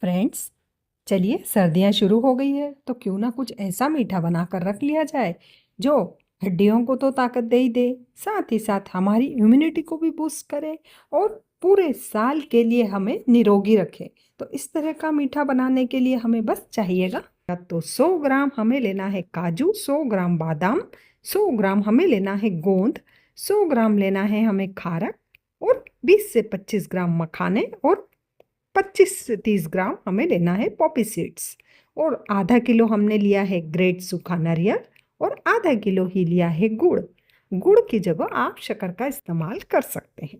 Friends, चलिए सर्दियाँ शुरू हो गई है तो क्यों ना कुछ ऐसा मीठा बनाकर रख लिया जाए जो हड्डियों को तो ताकत दे ही दे, साथ ही साथ हमारी इम्यूनिटी को भी बूस्ट करे और पूरे साल के लिए हमें निरोगी रखे। तो इस तरह का मीठा बनाने के लिए हमें बस चाहिएगा तो 100 ग्राम हमें लेना है काजू, 100 ग्राम बादाम, 100 ग्राम हमें लेना है गोंद, 100 ग्राम लेना है हमें खारक और 20 से 25 ग्राम मखाने और 25 से 30 ग्राम हमें लेना है पॉपी सीड्स और आधा किलो हमने लिया है ग्रेट सूखा नारियल और आधा किलो ही लिया है गुड़। गुड़ की जगह आप शक्कर का इस्तेमाल कर सकते हैं।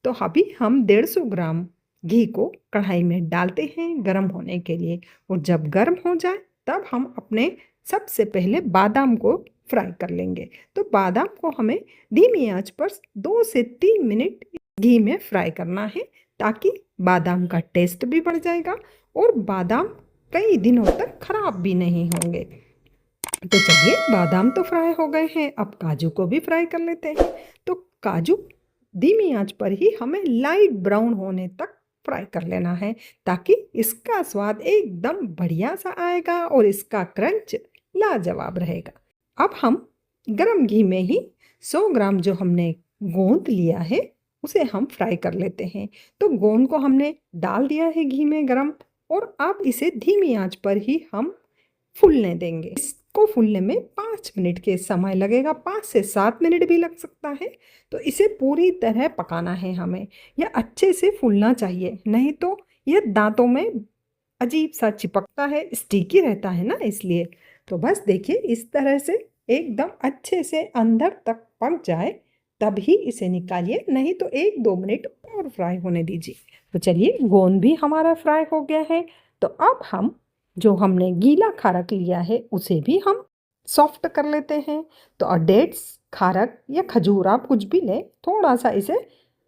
तो अभी हम 150 ग्राम घी को कढ़ाई में डालते हैं गर्म होने के लिए और जब गर्म हो जाए तब हम अपने सबसे पहले बादाम को फ्राई कर लेंगे। तो बादाम को हमें धीमी आंच पर 2 से 3 मिनट घी में फ्राई करना है ताकि बादाम का टेस्ट भी बढ़ जाएगा और बादाम कई दिनों तक खराब भी नहीं होंगे। तो चलिए बादाम तो फ्राई हो गए हैं, अब काजू को भी फ्राई कर लेते हैं। तो काजू धीमी आंच पर ही हमें लाइट ब्राउन होने तक फ्राई कर लेना है ताकि इसका स्वाद एकदम बढ़िया सा आएगा और इसका क्रंच लाजवाब रहेगा। अब हम गरम घी में ही 100 ग्राम जो हमने गोंद लिया है उसे हम फ्राई कर लेते हैं। तो गोंद को हमने डाल दिया है घी में गरम और अब इसे धीमी आंच पर ही हम फूलने देंगे। इसको फूलने में 5 मिनट के समय लगेगा, 5 से 7 मिनट भी लग सकता है। तो इसे पूरी तरह पकाना है हमें, यह अच्छे से फूलना चाहिए, नहीं तो यह दांतों में अजीब सा चिपकता है, स्टिकी रहता है ना, इसलिए। तो बस देखिए इस तरह से एकदम अच्छे से अंदर तक पक जाए तब ही इसे निकालिए, नहीं तो 1-2 मिनट और फ्राई होने दीजिए। तो चलिए गोंद भी हमारा फ्राई हो गया है। तो अब हम जो हमने गीला खारक लिया है उसे भी हम सॉफ्ट कर लेते हैं। तो डेट्स, खारक या खजूर आप कुछ भी लें, थोड़ा सा इसे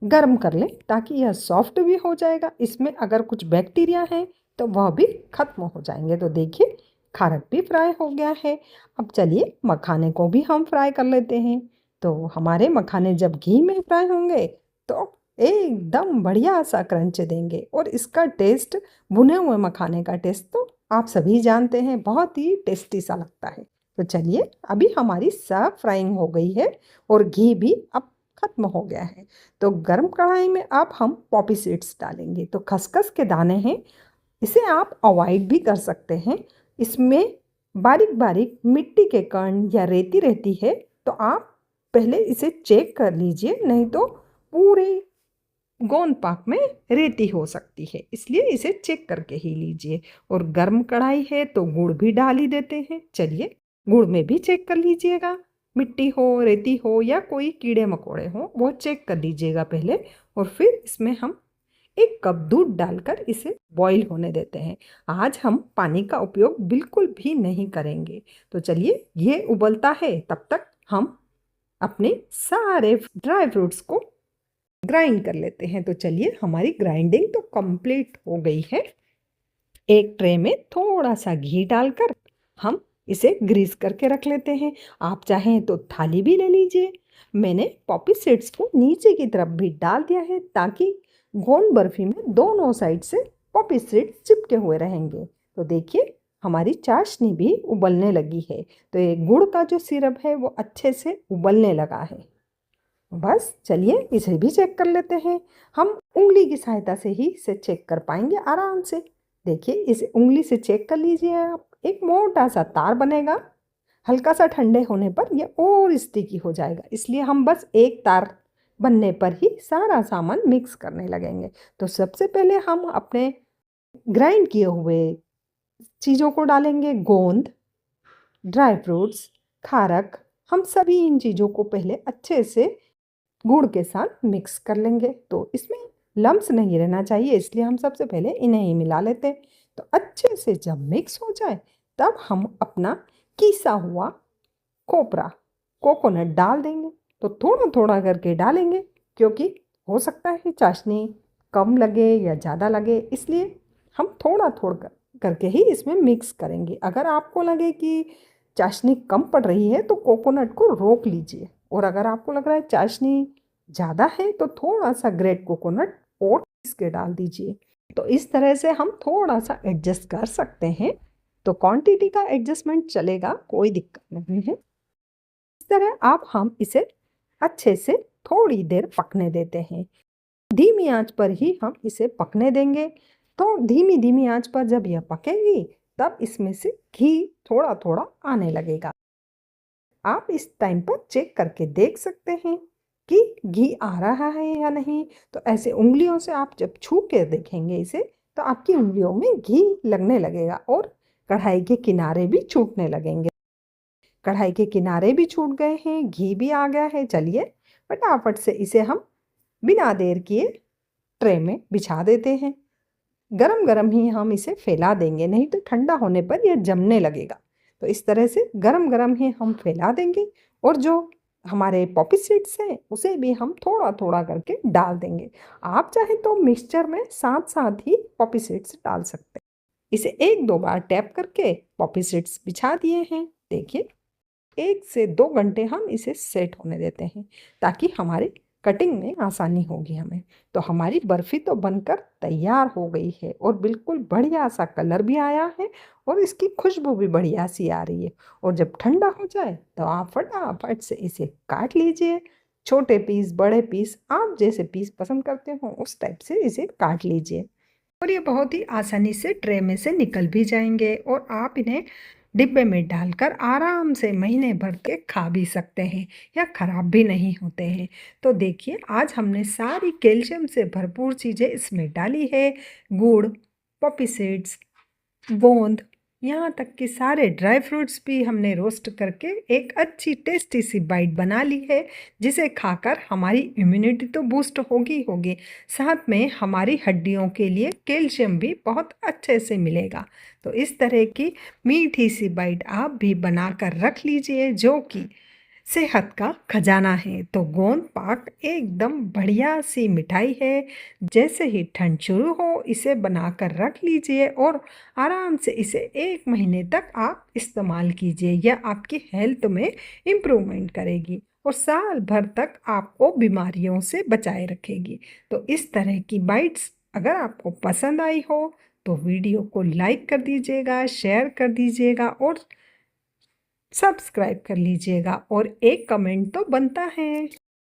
गर्म कर लें ताकि यह सॉफ्ट भी हो जाएगा। इसमें अगर कुछ बैक्टीरिया है तो वह भी खत्म हो जाएंगे। तो देखिए खारक भी फ्राई हो गया है। अब चलिए मखाने को भी हम फ्राई कर लेते हैं। तो हमारे मखाने जब घी में फ्राई होंगे तो एकदम बढ़िया सा क्रंच देंगे और इसका टेस्ट, भुने हुए मखाने का टेस्ट तो आप सभी जानते हैं, बहुत ही टेस्टी सा लगता है। तो चलिए अभी हमारी सब फ्राइंग हो गई है और घी भी अब खत्म हो गया है। तो गर्म कढ़ाई में अब हम पॉपी सीड्स डालेंगे। तो खसखस के दाने हैं, इसे आप अवॉइड भी कर सकते हैं। इसमें बारीक बारीक मिट्टी के कण या रेती रहती है, तो आप पहले इसे चेक कर लीजिए, नहीं तो पूरे गोंद पाक में रेती हो सकती है, इसलिए इसे चेक करके ही लीजिए। और गर्म कढ़ाई है तो गुड़ भी डाल ही देते हैं। चलिए गुड़ में भी चेक कर लीजिएगा, मिट्टी हो, रेती हो या कोई कीड़े मकोड़े हो, वो चेक कर लीजिएगा पहले। और फिर इसमें हम 1 कप दूध डालकर इसे बॉईल होने देते हैं। आज हम पानी का उपयोग बिल्कुल भी नहीं करेंगे। तो चलिए ये उबलता है, तब तक हम अपने सारे ड्राई फ्रूट्स को ग्राइंड कर लेते हैं। तो चलिए हमारी ग्राइंडिंग तो कंप्लीट हो गई है। एक ट्रे में थोड़ा सा घी डालकर हम इसे ग्रीस करके रख लेते हैं। आप चाहें तो थाली भी ले लीजिए। मैंने पॉपी सीड्स को नीचे की तरफ भी डाल दिया है ताकि गोंद बर्फी में दोनों साइड से पॉपी सीड्स चिपके हुए रहेंगे। तो देखिए हमारी चाशनी भी उबलने लगी है। तो ये गुड़ का जो सिरप है वो अच्छे से उबलने लगा है। बस चलिए इसे भी चेक कर लेते हैं। हम उंगली की सहायता से ही इसे चेक कर पाएंगे आराम से। देखिए इसे उंगली से चेक कर लीजिए आप, एक मोटा सा तार बनेगा। हल्का सा ठंडे होने पर यह और स्टिकी हो जाएगा, इसलिए हम बस एक तार बनने पर ही सारा सामान मिक्स करने लगेंगे। तो सबसे पहले हम अपने ग्राइंड किए हुए चीज़ों को डालेंगे, गोंद, ड्राई फ्रूट्स, खारक। हम सभी इन चीज़ों को पहले अच्छे से गुड़ के साथ मिक्स कर लेंगे। तो इसमें लम्स नहीं रहना चाहिए, इसलिए हम सबसे पहले इन्हें ही मिला लेते हैं। तो अच्छे से जब मिक्स हो जाए तब हम अपना कीसा हुआ खोपरा, कोकोनट डाल देंगे। तो थोड़ा थोड़ा करके डालेंगे क्योंकि हो सकता है चाशनी कम लगे या ज़्यादा लगे, इसलिए हम थोड़ा थोड़ा करके ही इसमें मिक्स करेंगे। अगर आपको लगे कि चाशनी कम पड़ रही है तो कोकोनट को रोक लीजिए, और अगर आपको लग रहा है चाशनी ज़्यादा है तो थोड़ा सा ग्रेट कोकोनट और पीस के डाल दीजिए। तो इस तरह से हम थोड़ा-सा एडजस्ट कर सकते हैं। तो क्वांटिटी का एडजस्टमेंट चलेगा, कोई दिक्कत नहीं है। इस तरह अब हम इसे अच्छे से थोड़ी देर पकने देते हैं। धीमी आंच पर ही हम इसे पकने देंगे। तो धीमी-धीमी आंच पर जब यह पकेगी, तब इसमें से घी थोड़ा-थोड़ा आने लगेगा। आप इस टाइम पर चेक करके देख सकते हैं कि घी आ रहा है या नहीं। तो ऐसे उँगलियों से आप जब छू के देखेंगे इसे, तो आपकी उँगलियों में घी लगने लगेगा और कढ़ाई के किनारे भी छूटने लगेंगे। कढ़ाई के किनारे भी छूट गए हैं, घी भी आ गया है। चलिए फटाफट से इसे हम बिना देर किए ट्रे में बिछा देते हैं। गरम-गरम ही हम इसे फैला देंगे, नहीं तो ठंडा होने पर यह जमने लगेगा। तो इस तरह से गरम-गरम ही हम फैला देंगे और जो हमारे पॉपी सीड्स हैं, उसे भी हम थोड़ा-थोड़ा करके डाल देंगे। आप चाहें तो मिक्सचर में साथ-साथ ही पॉपी सीड्स डाल सकते हैं। इसे 1-2 बार टैप करके पॉपी सीड्स बिछा दिए हैं। देखिए 1 से 2 घंटे हम इसे सेट होने देते हैं, ताकि हमारी कटिंग में आसानी होगी हमें। तो हमारी बर्फ़ी तो बनकर तैयार हो गई है और बिल्कुल बढ़िया-सा कलर भी आया है और इसकी खुशबू भी बढ़िया-सी आ रही है। और जब ठंडा हो जाए, तो आप फटाफट से इसे काट लीजिए। छोटे पीस, बड़े पीस, आप जैसे पीस पसंद करते हो, उस टाइप से इसे काट लीजिए। और ये बहुत ही आसानी से ट्रे में से निकल भी जाएंगे और आप इन्हें डिब्बे में डालकर आराम से महीने भर के खा भी सकते हैं या ख़राब भी नहीं होते हैं। तो देखिए आज हमने सारी कैल्शियम से भरपूर चीज़ें इसमें डाली है। गुड़, पॉपी सीड्स, गोंद, यहाँ तक कि सारे ड्राई फ्रूट्स भी हमने रोस्ट करके एक अच्छी टेस्टी सी बाइट बना ली है, जिसे खाकर हमारी इम्यूनिटी तो बूस्ट होगी होगी, साथ में हमारी हड्डियों के लिए कैल्शियम भी बहुत अच्छे से मिलेगा। तो इस तरह की मीठी सी बाइट आप भी बनाकर रख लीजिए, जो कि सेहत का खजाना है। तो गोंद पाक एकदम बढ़िया सी मिठाई है। जैसे ही ठंड शुरू हो, इसे बनाकर रख लीजिए और आराम से इसे 1 महीने तक आप इस्तेमाल कीजिए। यह आपकी हेल्थ में इम्प्रूवमेंट करेगी और साल भर तक आपको बीमारियों से बचाए रखेगी। तो इस तरह की बाइट्स अगर आपको पसंद आई हो, तो वीडियो को लाइक कर दीजिएगा, शेयर कर दीजिएगा और सब्सक्राइब कर लीजिएगा और एक कमेंट तो बनता है।